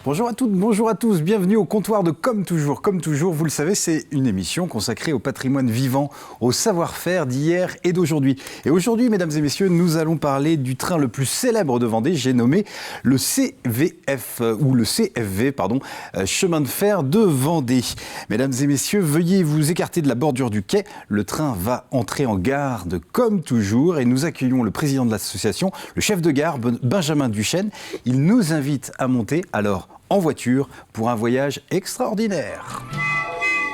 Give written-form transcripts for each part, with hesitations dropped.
Bonjour à toutes, bonjour à tous, bienvenue au comptoir de Comme toujours. Comme toujours, vous le savez, c'est une émission consacrée au patrimoine vivant, au savoir-faire d'hier et d'aujourd'hui. Et aujourd'hui, mesdames et messieurs, nous allons parler du train le plus célèbre de Vendée, j'ai nommé le CVF, ou le CFV, pardon, chemin de fer de Vendée. Mesdames et messieurs, veuillez vous écarter de la bordure du quai, le train va entrer en gare de Comme toujours et nous accueillons le président de l'association, le chef de gare, Benjamin Duchesne. Il nous invite à monter, alors, en voiture pour un voyage extraordinaire.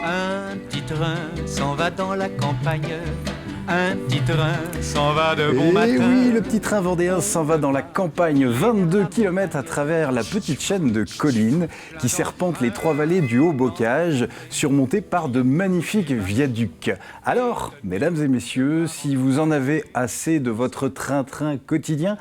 Un petit train s'en va dans la campagne. Un petit train s'en va de bon matin. Et oui, le petit train vendéen s'en va dans la campagne, 22 km à travers la petite chaîne de collines qui serpente les trois vallées du Haut-Bocage, surmontée par de magnifiques viaducs. Alors, mesdames et messieurs, si vous en avez assez de votre train-train quotidien,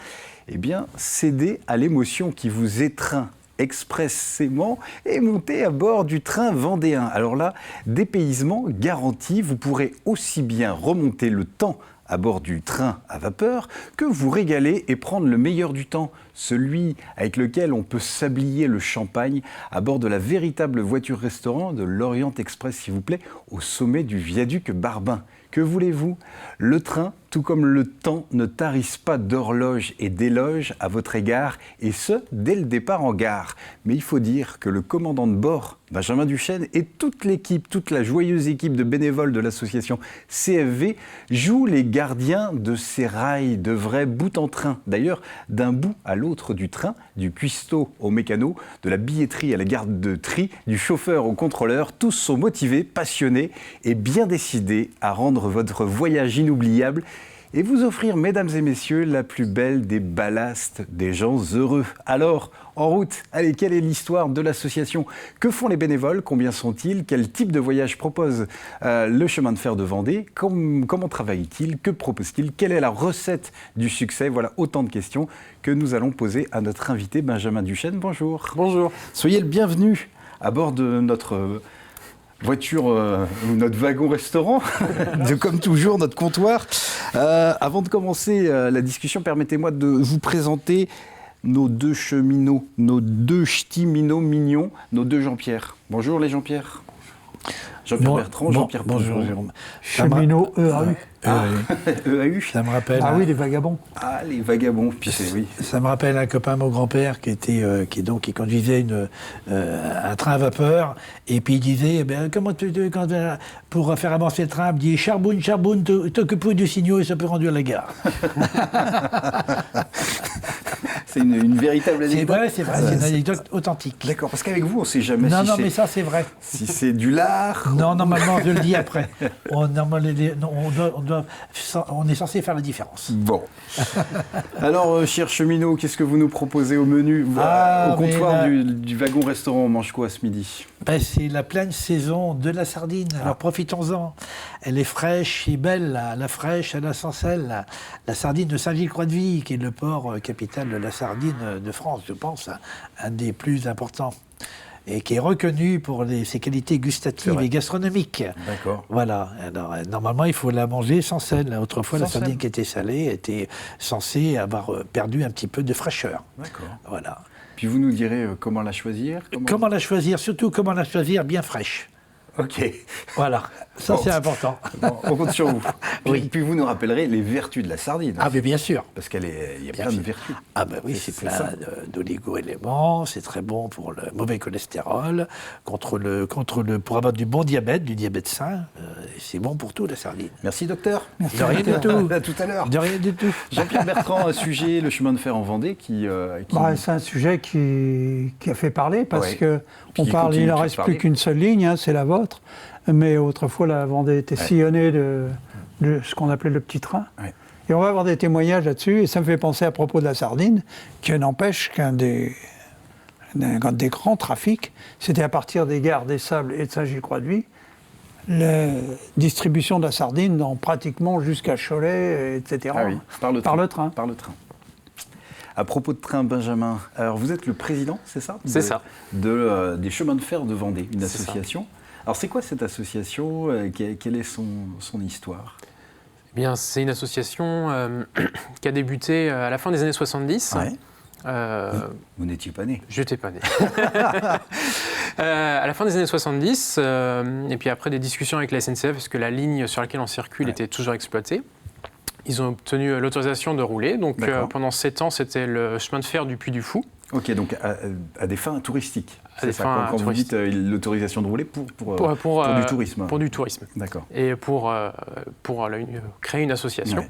eh bien, cédez à l'émotion qui vous étreint expressément et montez à bord du train vendéen. Alors là, dépaysement garanti, vous pourrez aussi bien remonter le temps à bord du train à vapeur que vous régaler et prendre le meilleur du temps, celui avec lequel on peut sablier le champagne à bord de la véritable voiture-restaurant de l'Orient Express, s'il vous plaît, au sommet du viaduc Barbin. Que voulez-vous ? Le train, tout comme le temps, ne tarisse pas d'horloge et d'éloge à votre égard, et ce, dès le départ en gare. Mais il faut dire que le commandant de bord, Benjamin Duchesne, et toute l'équipe, toute la joyeuse équipe de bénévoles de l'association CFV, jouent les gardiens de ces rails de vrais bout en train. D'ailleurs, d'un bout à l'autre du train, du cuistot au mécano, de la billetterie à la garde de tri, du chauffeur au contrôleur, tous sont motivés, passionnés et bien décidés à rendre votre voyage inoubliable et vous offrir, mesdames et messieurs, la plus belle des ballastes des gens heureux. Alors, en route, allez, quelle est l'histoire de l'association ? Que font les bénévoles ? Combien sont-ils ? Quel type de voyage propose le chemin de fer de Vendée ? Comment travaille-t-il ? Que propose-t-il ? Quelle est la recette du succès ? Voilà autant de questions que nous allons poser à notre invité Benjamin Duchesne. Bonjour. Bonjour. Soyez le bienvenu à bord de notre voiture ou notre wagon-restaurant, comme toujours, notre comptoir. Avant de commencer la discussion, permettez-moi de vous présenter nos deux cheminots, nos deux ch'tis minots mignons, nos deux Jean-Pierre. Bonjour les Jean-Pierre. Jean-Pierre Bertrand, Jean-Pierre bonjour Jérôme. Cheminot EAU. EAU. Ça me rappelle. Ah oui, les vagabonds. Ah, les vagabonds. Puis oui. Ça me rappelle un copain, mon grand-père, qui conduisait un train à vapeur, et puis il disait, pour faire avancer le train, il dit Charboun, t'occupe du signaux et ça peut conduire la gare. C'est une véritable anecdote. C'est vrai, c'est une anecdote authentique. D'accord, parce qu'avec vous, on ne sait jamais mais ça c'est vrai. Si c'est du lard. Non, normalement, je le dis après. On est censé faire la différence. Bon. Alors, cher cheminot, qu'est-ce que vous nous proposez au menu au comptoir du wagon-restaurant, on mange quoi ce midi ? C'est la pleine saison de la sardine, alors profitons-en. Elle est fraîche et belle, la fraîche à la Sancelle, la sardine de Saint-Gilles-Croix-de-Vie, qui est le port capital de la sardine de France, je pense, un des plus importants, et qui est reconnu pour ses qualités gustatives et gastronomiques. D'accord. Voilà. Alors, normalement, il faut la manger sans sel. Autrefois, la sardine qui était salée était censée avoir perdu un petit peu de fraîcheur. D'accord. Voilà. Puis vous nous direz comment la choisir ? Comment la choisir ? Surtout, comment la choisir bien fraîche. Ok. Voilà, ça c'est important. Bon, on compte sur vous. Oui. Puis vous nous rappellerez les vertus de la sardine. Ah mais bien sûr. Parce qu'il y a plein de vertus. Ah ben oui, c'est plein d'oligo-éléments, c'est très bon pour le mauvais cholestérol, pour avoir du bon diabète, du diabète sain, c'est bon pour tout la sardine. Merci docteur. Merci. De rien du tout. À tout à l'heure. De rien du tout. Jean-Pierre Bertrand, un sujet, le chemin de fer en Vendée, C'est un sujet qui a fait parler parce que il n'en reste plus qu'une seule ligne, c'est la vôtre. Mais autrefois, la Vendée était sillonnée de ce qu'on appelait le petit train. Ouais. Et on va avoir des témoignages là-dessus. Et ça me fait penser à propos de la sardine, qui n'empêche qu'un des grands trafics, c'était à partir des gares des Sables et de Saint-Gilles-Croix-de-Vie, la distribution de la sardine dans pratiquement jusqu'à Cholet, etc. Ah oui, par le train. Par le train. À propos de train, Benjamin, alors vous êtes le président, c'est ça ? C'est ça. Des chemins de fer de Vendée, une association. Ça. Alors c'est quoi cette association ? Quelle est son histoire ? Eh bien, c'est une association qui a débuté à la fin des années 70. Ouais. Vous n'étiez pas né. Je n'étais pas né. À la fin des années 70, et puis après des discussions avec la SNCF, parce que la ligne sur laquelle on circule était toujours exploitée, ils ont obtenu l'autorisation de rouler. Donc pendant 7 ans, c'était le chemin de fer du Puy du Fou. Ok, donc à des fins touristiques. À des fins quand vous dites l'autorisation de rouler pour du tourisme. Pour du tourisme. D'accord. Et pour créer une association. Ouais.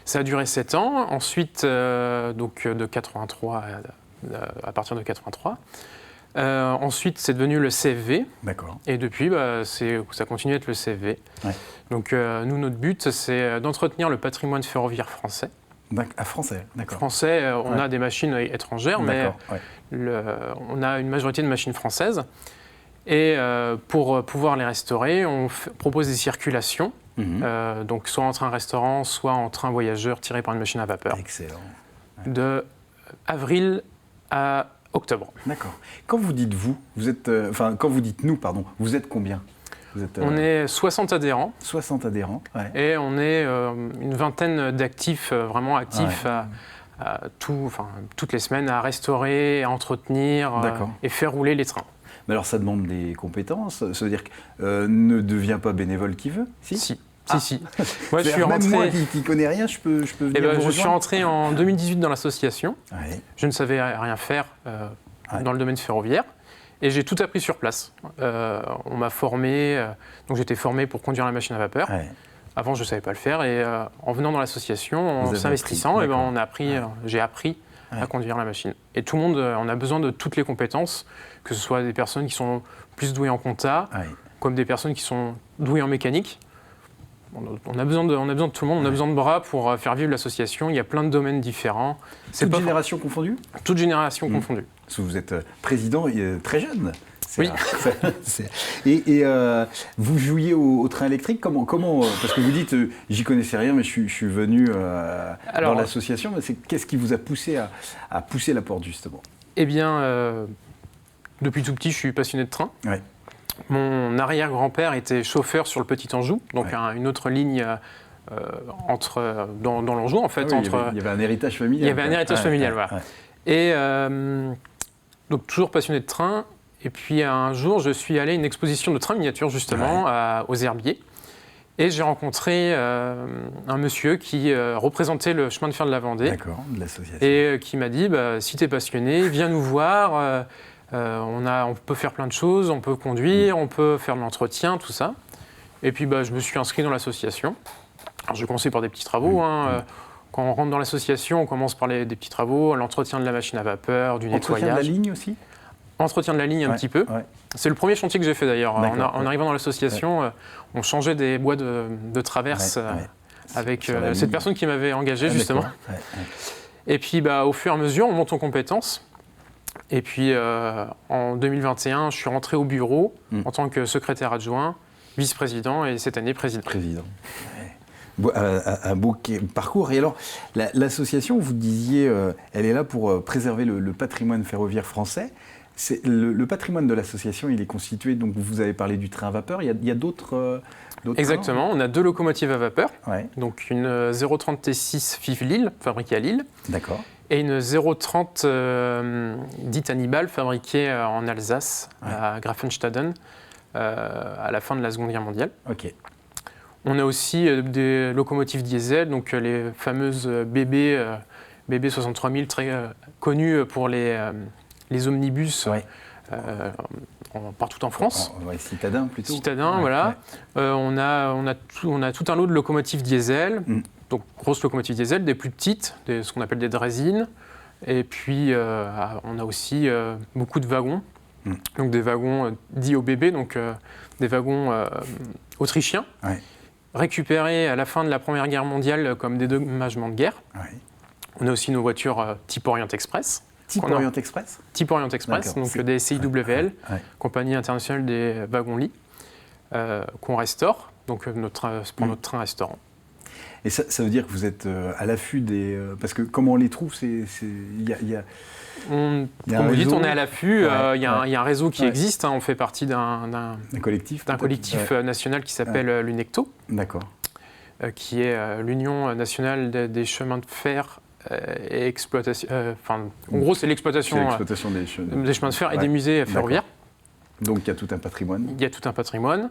Ça a duré 7 ans. Ensuite, donc de 83 à partir de 83. Ensuite, c'est devenu le CFV. D'accord. Et depuis, ça continue à être le CFV. Ouais. Donc, nous, notre but, c'est d'entretenir le patrimoine ferroviaire français. Français, d'accord. Français, on a des machines étrangères, mais on a une majorité de machines françaises. Et pour pouvoir les restaurer, on propose des circulations. Donc, soit en train-restaurant, soit en train voyageur tiré par une machine à vapeur. Excellent. Ouais. De avril à octobre. D'accord. Quand vous dites quand vous dites nous, pardon, vous êtes combien ? On est 60 adhérents. 60 adhérents, ouais. Et on est une vingtaine d'actifs, vraiment actifs, toutes les semaines à restaurer, à entretenir et faire rouler les trains. Mais alors ça demande des compétences, ça veut dire que ne devient pas bénévole qui veut ? Si. Moi, je suis même rentré... moi qui connais rien, je peux venir vous rejoindre. Je suis rentré en 2018 dans l'association. Ouais. Je ne savais rien faire dans le domaine ferroviaire. Et j'ai tout appris sur place. On m'a formé, donc j'étais formé pour conduire la machine à vapeur. Ouais. Avant, je ne savais pas le faire. Et en venant dans l'association, en s'investissant, j'ai appris à conduire la machine. Et tout le monde, on a besoin de toutes les compétences, que ce soit des personnes qui sont plus douées en compta, comme des personnes qui sont douées en mécanique. On a besoin de tout le monde, on a besoin de bras pour faire vivre l'association. Il y a plein de domaines différents. Toute génération confondue ? Toute génération confondue. Parce que vous êtes président très jeune. Oui. Et vous jouiez au train électrique comment parce que vous dites, j'y connaissais rien, mais je suis venu dans l'association. Qu'est-ce qui vous a poussé à pousser la porte, justement ? Eh bien, depuis tout petit, je suis passionné de train. Ouais. Mon arrière-grand-père était chauffeur sur le Petit Anjou, donc une autre ligne dans l'Anjou, en fait. Il y avait un héritage familial. Il y avait un héritage familial, voilà. Ouais. Et donc, toujours passionné de train. Et puis, un jour, je suis allé à une exposition de trains miniatures, justement, aux Herbiers. Et j'ai rencontré un monsieur qui représentait le chemin de fer de la Vendée. D'accord, de l'association. Et qui m'a dit, si tu es passionné, viens nous voir. On peut faire plein de choses, on peut conduire, on peut faire de l'entretien, tout ça. Et puis je me suis inscrit dans l'association. Alors j'ai commencé par des petits travaux. Quand on rentre dans l'association, on commence par des petits travaux, l'entretien de la machine à vapeur, du nettoyage. Entretien de la ligne aussi ? Entretien de la ligne un petit peu. Ouais. C'est le premier chantier que j'ai fait d'ailleurs. En arrivant dans l'association, on changeait des bois de traverse avec cette personne qui m'avait engagé justement. Et puis au fur et à mesure, on monte en compétences. Et puis, en 2021, je suis rentré au bureau en tant que secrétaire adjoint, vice-président et cette année président. Un beau parcours. Et alors, l'association, vous disiez, elle est là pour préserver le patrimoine ferroviaire français. Le patrimoine de l'association, il est constitué, donc vous avez parlé du train à vapeur, il y a d'autres Exactement, on a 2 locomotives à vapeur, donc une 030 T6 FIV Lille, fabriquée à Lille. D'accord. Et une 030 dite Hannibal, fabriquée en Alsace, à Grafenstaden, à la fin de la Seconde Guerre mondiale. Okay. On a aussi des locomotives diesel, donc les fameuses BB 63000, très connues pour les omnibus partout en France. Citadin plutôt. Citadin, voilà. On a tout un lot de locomotives diesel. Donc, grosses locomotives diesel, des plus petites, ce qu'on appelle des draisines. Et puis, on a aussi beaucoup de wagons. Donc, des wagons dits OBB, donc des wagons autrichiens, récupérés à la fin de la Première Guerre mondiale comme dédommagement de guerre. On a aussi nos voitures type Orient Express. Type Orient Express ? Type Orient Express, donc des CIWL, Compagnie internationale des wagons-lits, qu'on restaure, donc pour notre train-restaurant. Et ça veut dire que vous êtes à l'affût des... parce que comment on les trouve, comme vous dites, on est à l'affût. Il y a un réseau qui existe. On fait partie d'un collectif national qui s'appelle l'UNECTO. D'accord. Qui est l'Union nationale des chemins de fer et exploitation. En gros, c'est l'exploitation des chemins de fer et des musées ferroviaires. Donc il y a tout un patrimoine. Il y a tout un patrimoine.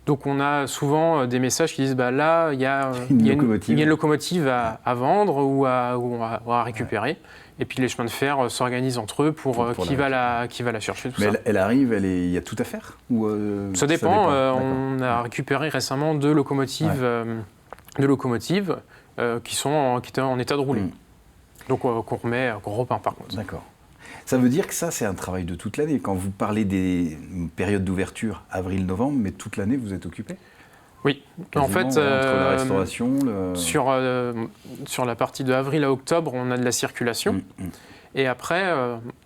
Donc on a souvent des messages qui disent là, il y a une locomotive à vendre ou à récupérer. Et puis les chemins de fer s'organisent entre eux pour qui va la chercher. Tout Mais ça. elle arrive, il y a tout à faire ou, ça dépend. On a récupéré récemment deux locomotives qui étaient en état de rouler. Donc qu'on repeint par contre. D'accord. Ça veut dire que ça, c'est un travail de toute l'année. Quand vous parlez des périodes d'ouverture, avril-novembre, mais toute l'année, vous êtes occupé ? Oui. Quasiment, en fait, entre la restauration, sur la partie de avril à octobre, on a de la circulation. Et après,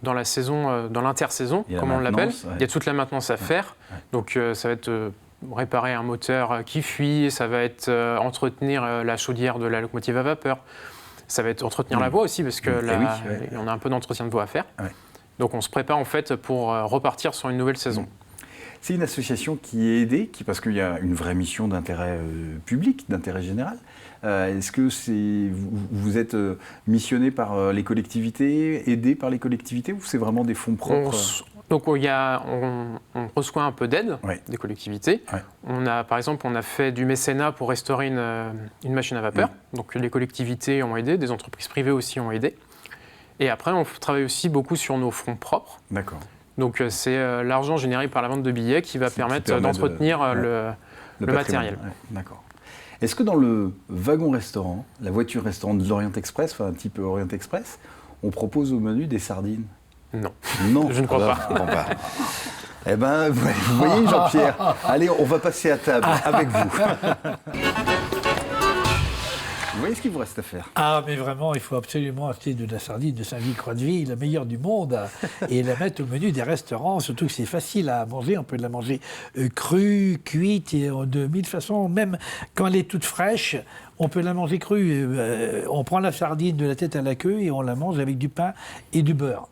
dans la saison, dans l'intersaison, comme on l'appelle, il y a toute la maintenance à faire. Donc ça va être réparer un moteur qui fuit, ça va être entretenir la chaudière de la locomotive à vapeur. Ça va être entretenir la voie aussi, parce que on a un peu d'entretien de voie à faire. Donc on se prépare en fait pour repartir sur une nouvelle saison. C'est une association qui est aidée, parce qu'il y a une vraie mission d'intérêt public, d'intérêt général. Est-ce que vous êtes missionné par les collectivités, aidé par les collectivités, ou c'est vraiment des fonds propres ? Donc on reçoit un peu d'aide des collectivités. Par exemple, on a fait du mécénat pour restaurer une machine à vapeur. Donc les collectivités ont aidé, des entreprises privées aussi ont aidé. Et après, on travaille aussi beaucoup sur nos fonds propres. D'accord. Donc c'est l'argent généré par la vente de billets qui va permettre d'entretenir le matériel. D'accord. Est-ce que dans le wagon-restaurant, la voiture-restaurant de l'Orient Express, enfin un type Orient Express, on propose au menu des sardines ? Non. Non, je ne crois pas. Bon, eh bien, vous voyez Jean-Pierre, allez, on va passer à table avec vous. Vous voyez ce qu'il vous reste à faire ? Ah, mais vraiment, il faut absolument acheter de la sardine de Saint-Gilles-Croix-de-Vie, la meilleure du monde, et la mettre au menu des restaurants. Surtout que c'est facile à manger. On peut la manger crue, cuite, et de mille façons. Même quand elle est toute fraîche, on peut la manger crue. On prend la sardine de la tête à la queue et on la mange avec du pain et du beurre.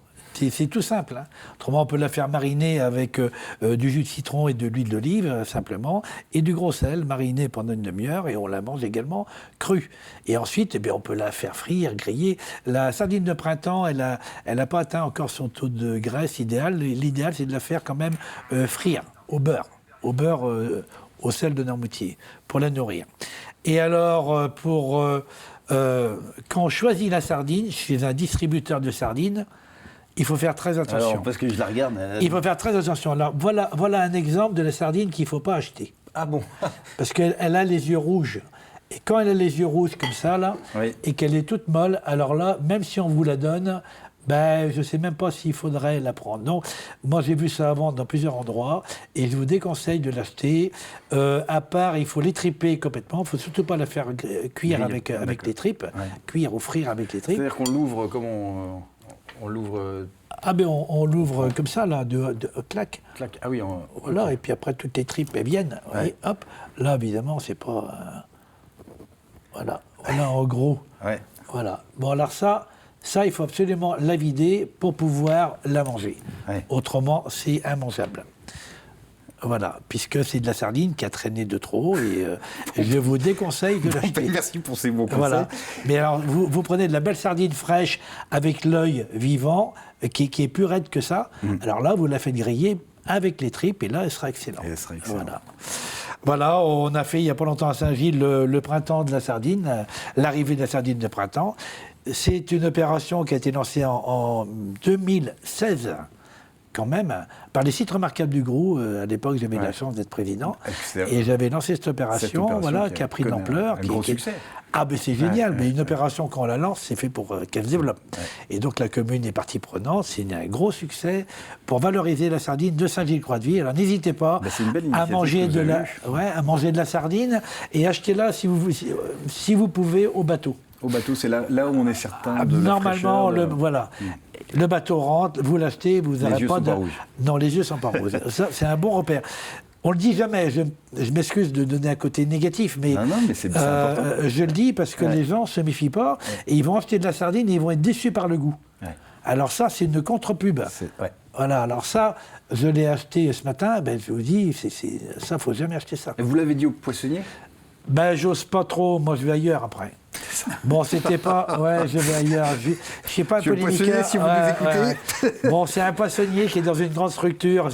C'est tout simple. Autrement, on peut la faire mariner avec du jus de citron et de l'huile d'olive, simplement, et du gros sel, mariné pendant une demi-heure, et on la mange également crue. Et ensuite, on peut la faire frire, griller. La sardine de printemps, elle a pas atteint encore son taux de graisse idéal. L'idéal, c'est de la faire quand même frire au beurre au sel de Noirmoutier, pour la nourrir. Et alors, quand on choisit la sardine, chez un distributeur de sardines, il faut faire très attention. Alors, parce que je la regarde. Il faut faire très attention. Alors, voilà un exemple de la sardine qu'il ne faut pas acheter. Ah bon ? Parce qu'elle a les yeux rouges. Et quand elle a les yeux rouges comme ça, là, et qu'elle est toute molle, alors là, même si on vous la donne, je ne sais même pas s'il faudrait la prendre. Donc, moi, j'ai vu ça avant dans plusieurs endroits, et je vous déconseille de l'acheter. À part, il faut l'étriper complètement. Il ne faut surtout pas la faire cuire avec les tripes. Cuire ou frire avec les tripes. C'est-à-dire qu'on l'ouvre comme on l'ouvre. On l'ouvre comme ça, là, clac. Clac. Ah oui. Voilà, et puis après, toutes les tripes, elles viennent. Et hop, là, évidemment, c'est pas. Voilà, en gros. Voilà. Bon, alors ça, il faut absolument la vider pour pouvoir la manger. Autrement, c'est immangeable. Voilà, puisque c'est de la sardine qui a traîné de trop, et je vous déconseille de l'acheter. Merci pour ces bons conseils. Voilà. Mais alors, vous prenez de la belle sardine fraîche avec l'œil vivant, qui est plus raide que ça. Alors là, vous la faites griller avec les tripes, et là, elle sera excellente. Voilà, on a fait il n'y a pas longtemps à Saint-Gilles le printemps de la sardine, l'arrivée de la sardine de printemps. C'est une opération qui a été lancée en 2016. Quand même, par les sites remarquables du GROU. À l'époque, j'avais la chance d'être président. Et j'avais lancé cette opération qui a pris de l'ampleur. Un gros succès. Ah, ben c'est génial, mais une opération, quand on la lance, c'est fait pour qu'elle se développe. Et donc la commune est partie prenante, c'est un gros succès pour valoriser la sardine de Saint-Gilles-Croix-de-Vie. Alors n'hésitez pas à manger de la sardine, et achetez-la si vous pouvez au bateau. Au bateau, c'est là où on est certain de normalement, le bateau rentre, vous l'achetez, vous n'aurez pas de... Les yeux sont pas rouges. Non, les yeux sont pas rouges. Ça, c'est un bon repère. On le dit jamais, je m'excuse de donner un côté négatif, mais, mais c'est important. Je le dis parce que les gens ne se méfient pas, et ils vont acheter de la sardine et ils vont être déçus par le goût. Alors ça, c'est une contre-pub. Voilà, alors ça, je l'ai acheté ce matin, je vous dis, ça, il ne faut jamais acheter ça. Et vous l'avez dit au poissonnier ? Ben, j'ose pas trop, moi je vais ailleurs après. Bon, c'était pas... Ouais, je vais ailleurs. Je sais pas, un Monsieur le poissonnier, si vous nous écoutez. Bon, c'est un poissonnier qui est dans une grande structure.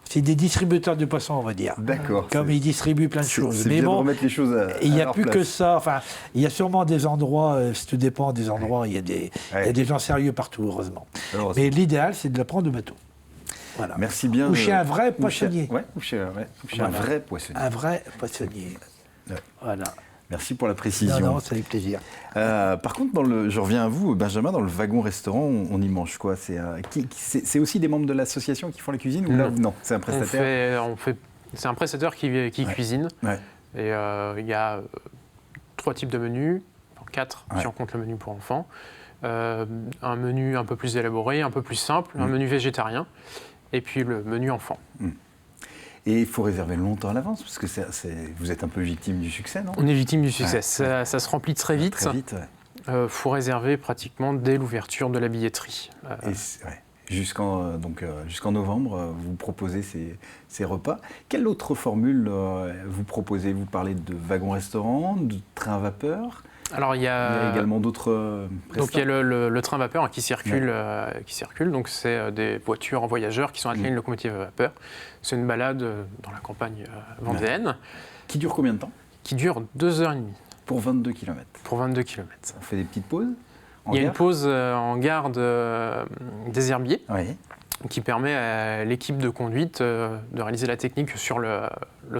C'est des distributeurs de poissons, on va dire. D'accord. Comme ils distribuent plein de choses. C'est Mais bien bon, de remettre les choses à il n'y a leur plus place. que ça. Enfin, il y a sûrement des endroits, tout dépend des endroits, il y a des gens sérieux partout, heureusement. Alors, Mais l'idéal, c'est de le prendre au bateau. Voilà. merci bien. Ou chez un vrai poissonnier. Ou chez Voilà. un vrai poissonnier. Un vrai poissonnier. Ouais. Voilà. Merci pour la précision. Non, ça fait plaisir. Par contre, je reviens à vous, Benjamin, dans le wagon-restaurant, on y mange quoi? C'est aussi des membres de l'association qui font la cuisine ou là, non, c'est un prestataire. C'est un prestataire qui cuisine. Ouais. Et il y a 3 types de menus, 4 si on compte le menu pour enfants. Un menu un peu plus élaboré, un peu plus simple, un menu végétarien, et puis le menu enfant. Et il faut réserver longtemps à l'avance, parce que vous êtes un peu victime du succès, non? On est victime du succès. Ça se remplit très vite. Très vite, ouais. Faut réserver pratiquement dès l'ouverture de la billetterie. Jusqu'en novembre, vous proposez ces repas. Quelle autre formule vous proposez? Vous parlez de wagon-restaurant, de train à vapeur? Alors, il y a également d'autres prestations. Donc il y a le train vapeur qui circule. Donc c'est des voitures en voyageurs qui sont attelées à une locomotive à vapeur. C'est une balade dans la campagne vendéenne. Qui dure combien de temps? Qui dure 2h30. Pour 22 km. Pour 22 km. On fait des petites pauses? Il y a une pause en gare des Herbiers. Oui. Qui permet à l'équipe de conduite de réaliser la technique sur le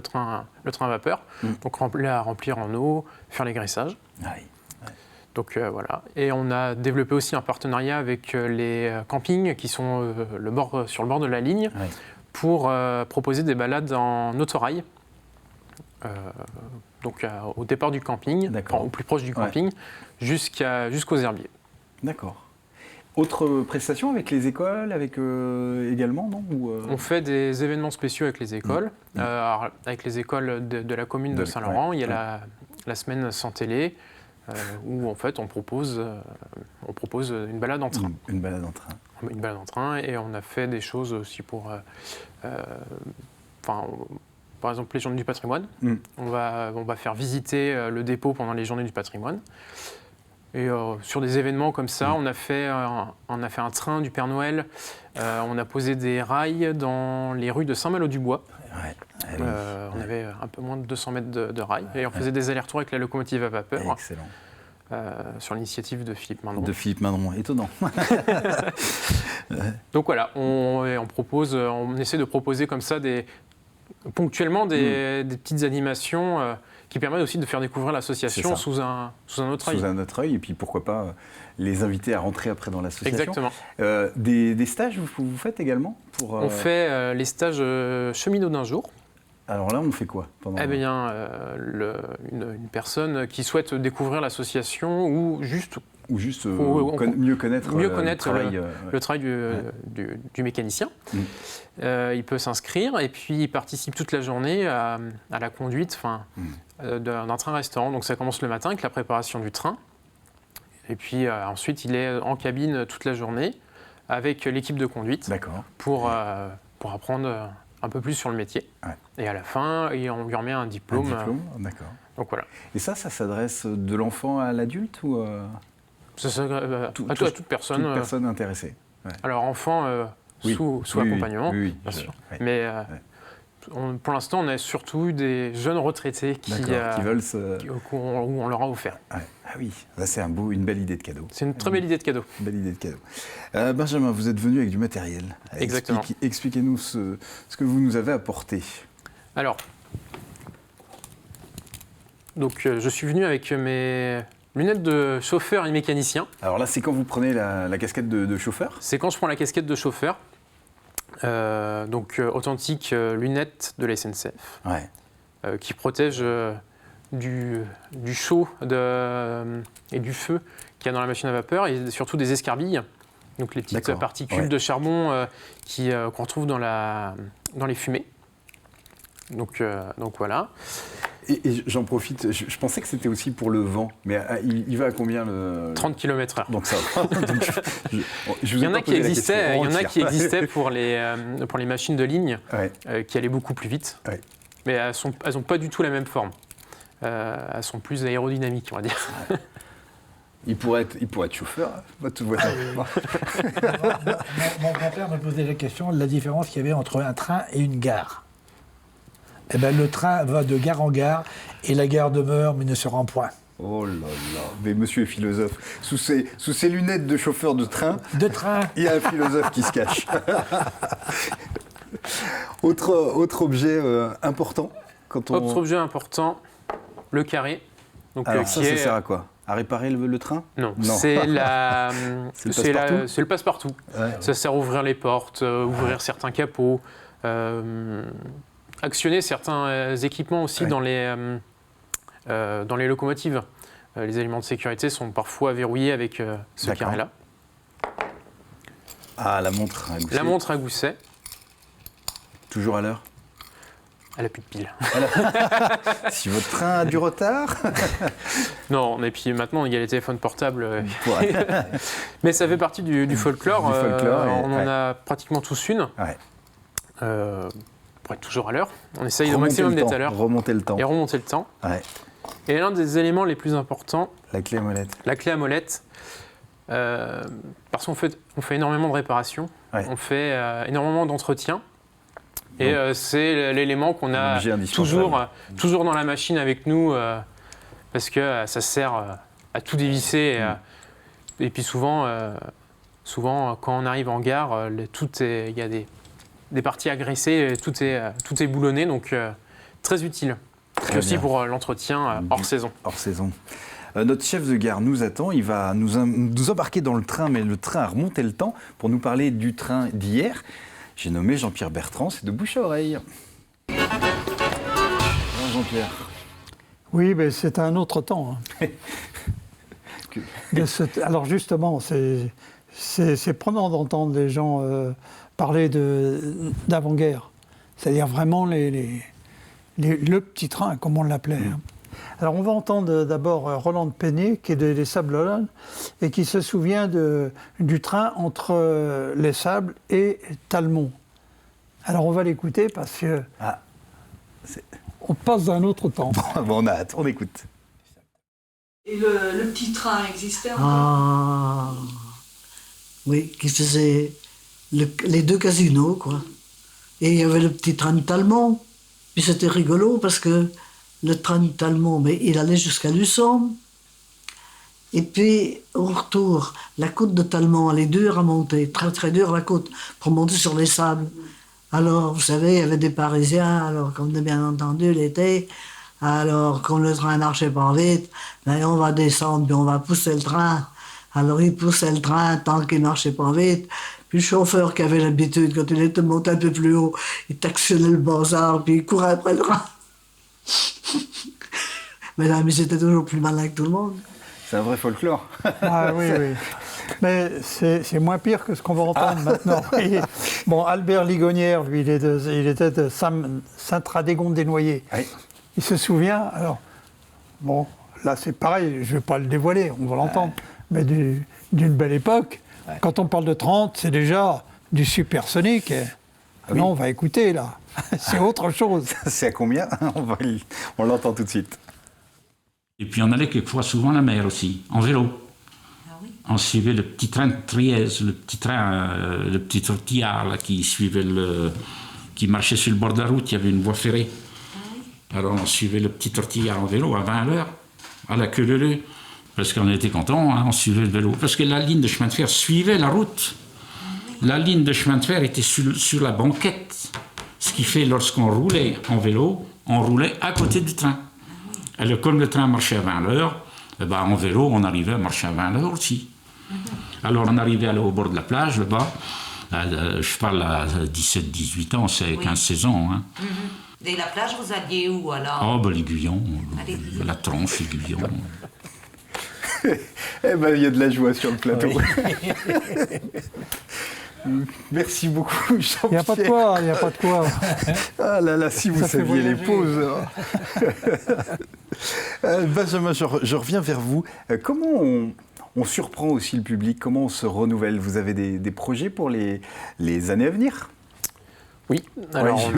train à vapeur. Donc remplir en eau, faire les graissages. Ah oui. Ouais. Donc voilà. Et on a développé aussi un partenariat avec les campings qui sont sur le bord de la ligne pour proposer des balades en autorail. Donc au départ du camping, au plus proche du camping, jusqu'aux Herbiers. D'accord. Autre prestation avec les écoles, également, non? On fait des événements spéciaux avec les écoles. Alors, avec les écoles de la commune de Saint-Laurent, il y a la semaine sans télé, où en fait on propose une balade en train. Une balade en train. Une balade en train, et on a fait des choses aussi pour... par exemple, les journées du patrimoine. On va faire visiter le dépôt pendant les journées du patrimoine. Et sur des événements comme ça, on a fait un train du Père Noël, on a posé des rails dans les rues de Saint-Malo-du-Bois. On avait un peu moins de 200 mètres de rails, et on faisait des allers-retours avec la locomotive à vapeur. Excellent. Sur l'initiative de Philippe Mindron. De Philippe Mindron, étonnant. Donc voilà, on essaie de proposer comme ça ponctuellement des petites animations qui permettent aussi de faire découvrir l'association sous un autre œil. Sous un autre œil, et puis pourquoi pas les inviter à rentrer après dans l'association. Exactement. Des stages, vous faites également On fait les stages cheminots d'un jour. Alors là, on fait quoi pendant... Eh bien, une personne qui souhaite découvrir l'association ou juste mieux connaître le travail du mécanicien. Il peut s'inscrire et puis il participe toute la journée à la conduite d'un train-restaurant. Donc ça commence le matin avec la préparation du train. Et puis ensuite, il est en cabine toute la journée avec l'équipe de conduite pour apprendre un peu plus sur le métier. Et à la fin, on lui remet un diplôme. D'accord. Donc voilà. Et ça s'adresse de l'enfant à l'adulte ou à toute personne. Toute personne intéressée. Alors enfant sous accompagnement, bien sûr. Mais pour l'instant, on a surtout eu des jeunes retraités qui veulent où on leur a offert. Ah oui, ça c'est une belle idée de cadeau. C'est une très belle idée de cadeau. Une belle idée de cadeau. Benjamin, vous êtes venu avec du matériel. Exactement. Expliquez-nous ce que vous nous avez apporté. Alors, je suis venu avec mes lunettes de chauffeur et mécanicien. Alors là, c'est quand vous prenez la casquette de chauffeur? C'est quand je prends la casquette de chauffeur. Authentique lunettes de la SNCF. Qui protège du chaud et du feu qu'il y a dans la machine à vapeur, et surtout des escarbilles. Donc les petites particules de charbon qu'on retrouve dans les fumées. Donc voilà. Et j'en profite, je pensais que c'était aussi pour le vent, mais il va à combien 30 km/h. Donc ça il y en a qui existaient pour les machines de ligne qui allaient beaucoup plus vite, mais elles n'ont pas du tout la même forme. elles sont plus aérodynamiques, on va dire. Il pourrait être chauffeur, pas toute voiture. Mon grand-père me posait la question de la différence qu'il y avait entre un train et une gare. Eh ben, le train va de gare en gare et la gare demeure mais ne se rend point. Oh là là, mais monsieur est philosophe. Sous ses lunettes de chauffeur de train, il y a un philosophe qui se cache. Autre objet important Autre objet important, le carré. Donc, alors ça sert à quoi? À réparer le train? Non. C'est le passe-partout. Ouais. Ça sert à ouvrir les portes, ouvrir certains capots, actionner certains équipements aussi dans les locomotives. Les éléments de sécurité sont parfois verrouillés avec ce carré-là. Ah, la montre à gousset. La montre à gousset. Toujours à l'heure? Elle n'a plus de piles. Si votre train a du retard? Non, et puis maintenant, il y a les téléphones portables. Mais ça fait partie du folklore. On en a pratiquement tous une. Ouais. Pour être toujours à l'heure. On essaye au maximum d'être à l'heure. Remonter le temps. Et remonter le temps. Ouais. Et l'un des éléments les plus importants... La clé à molette. La clé à molette. Parce qu'on fait énormément de réparations. Ouais. On fait énormément d'entretien. Et c'est l'élément qu'on a toujours dans la machine avec nous, parce que ça sert à tout dévisser. Et puis souvent, quand on arrive en gare, il y a des parties agressées, tout est boulonné, donc très utile. Et aussi pour l'entretien hors saison. Hors saison. Notre chef de gare nous attend, il va nous embarquer dans le train, mais le train a remonté le temps, pour nous parler du train d'hier. J'ai nommé Jean-Pierre Bertrand, c'est de bouche à oreille. Bonjour Jean-Pierre. Oui, mais c'est un autre temps. Hein. Alors justement, c'est prenant d'entendre les gens parler d'avant-guerre. C'est-à-dire vraiment le petit train, comme on l'appelait. Hein. Alors on va entendre d'abord Roland Peigné, qui est des Sables-d'Olonne, et qui se souvient du train entre les Sables et Talmont. Alors on va l'écouter parce que on passe d'un autre temps. Bon, on a hâte, on écoute. Et le petit train existait encore? Oui, qui faisait les deux casinos, quoi. Et il y avait le petit train de Talmont. Puis c'était rigolo parce que le train de Talmont, mais il allait jusqu'à Luçon. Et puis, au retour, la côte de Talmont, elle est dure à monter, très très dure la côte, pour monter sur les sables. Alors, vous savez, il y avait des Parisiens, alors comme bien entendu l'été, alors quand le train marchait pas vite, ben, on va descendre, puis on va pousser le train. Alors, il poussait le train tant qu'il marchait pas vite. Puis le chauffeur qui avait l'habitude, quand il était monté un peu plus haut, il tactionnait le bazar, puis il courait après le train. Mais là, c'était toujours plus malin que tout le monde. C'est un vrai folklore. Ah oui, oui. Mais c'est moins pire que ce qu'on va entendre maintenant. Bon, Albert Ligonière, lui, il était de Saint-Radégonde-des-Noyers. Oui. Il se souvient, alors, bon, là c'est pareil, je ne vais pas le dévoiler, on va l'entendre, mais d'une belle époque. Ouais. Quand on parle de 30, c'est déjà du supersonique. Oui. Non, on va écouter là. C'est autre chose. C'est à combien? On l'entend tout de suite. Et puis on allait quelquefois souvent à la mer aussi, en vélo. Ah oui. On suivait le petit train de Trieste, le petit tortillard là, qui marchait sur le bord de la route, il y avait une voie ferrée. Ah oui. Alors on suivait le petit tortillard en vélo à 20 à l'heure, à la queue leu-leu, parce qu'on était contents, hein, on suivait le vélo. Parce que la ligne de chemin de fer suivait la route. Ah oui. La ligne de chemin de fer était sur la banquette. Ce qui fait, lorsqu'on roulait en vélo, on roulait à côté du train. Alors, comme le train marchait à 20 à l'heure, en vélo, on arrivait à marcher à 20 à l'heure aussi. Alors, on arrivait à aller au bord de la plage, là-bas. Je parle à 17, 18 ans, c'est 15, 16 ans. Hein. Et la plage, vous alliez où, alors? Oh, l'Aiguillon, la Tronche, l'Aiguillon. Eh bien, il y a de la joie sur le plateau. Oui. Merci beaucoup, Jean-Pierre. Il n'y a pas de quoi, il n'y a pas de quoi. Ah là là, si vous saviez les pauses. Benjamin, je reviens vers vous. Comment on surprend aussi le public? Comment on se renouvelle? Vous avez des projets pour les années à venir? Oui, alors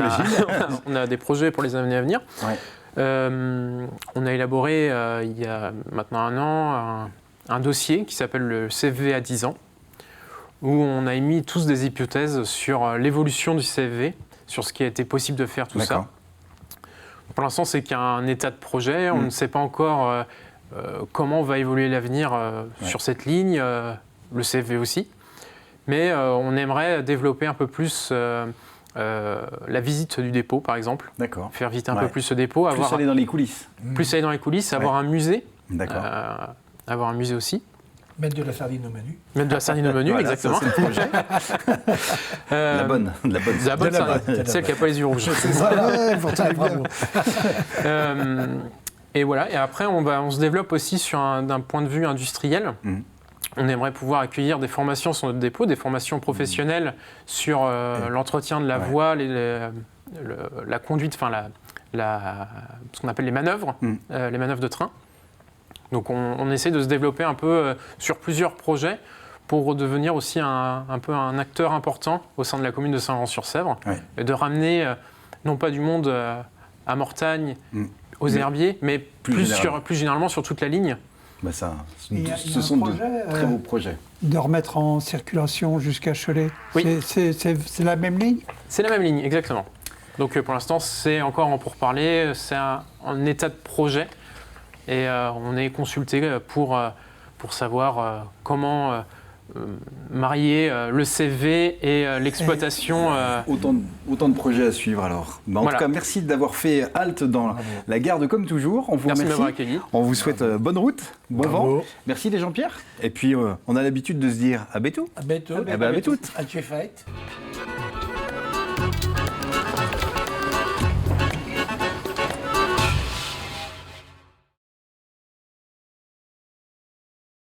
on a des projets pour les années à venir. Ouais. On a élaboré, il y a maintenant un an, un dossier qui s'appelle le CFV à 10 ans, où on a émis tous des hypothèses sur l'évolution du CFV, sur ce qui a été possible de faire, tout ça. Pour l'instant, c'est qu'un état de projet. On ne sait pas encore comment va évoluer l'avenir sur cette ligne, le CFV aussi. Mais on aimerait développer un peu plus la visite du dépôt, par exemple. D'accord. Faire visiter un peu plus ce dépôt. Plus aller dans les coulisses. Plus aller dans les coulisses, avoir un musée. D'accord. Avoir un musée aussi. Mettre de la sardine au menu. Mettre de la sardine au menu, Voilà, exactement. ça, c'est le projet. La bonne sardine, celle qui n'a pas les yeux rouges. C'est ça, bravo. Et voilà, et après on se développe aussi d'un point de vue industriel. On aimerait pouvoir accueillir des formations sur notre dépôt, des formations professionnelles sur l'entretien de la voie, la conduite, enfin ce qu'on appelle les manœuvres de train. Donc on essaie de se développer un peu sur plusieurs projets pour devenir aussi un peu un acteur important au sein de la commune de Saint-Laurent-sur-Sèvre et de ramener non pas du monde à Mortagne, aux herbiers, mais plus généralement sur toute la ligne. Bah ce sont de très beaux projets. De remettre en circulation jusqu'à Cholet. Oui. C'est la même ligne? C'est la même ligne, exactement. Donc pour l'instant, c'est encore en pourparlers, c'est un état de projet. Et on est consulté pour savoir comment marier le CV et l'exploitation. Autant de projets à suivre alors. Bah, en tout cas, merci d'avoir fait halte dans la gare de Comme toujours. On vous Merci de remercie. m'avoir accueilli. On vous souhaite bonne route, bon vent. Merci les Jean-Pierre. Et puis on a l'habitude de se dire à bientôt. À bientôt. À bientôt. À Fight.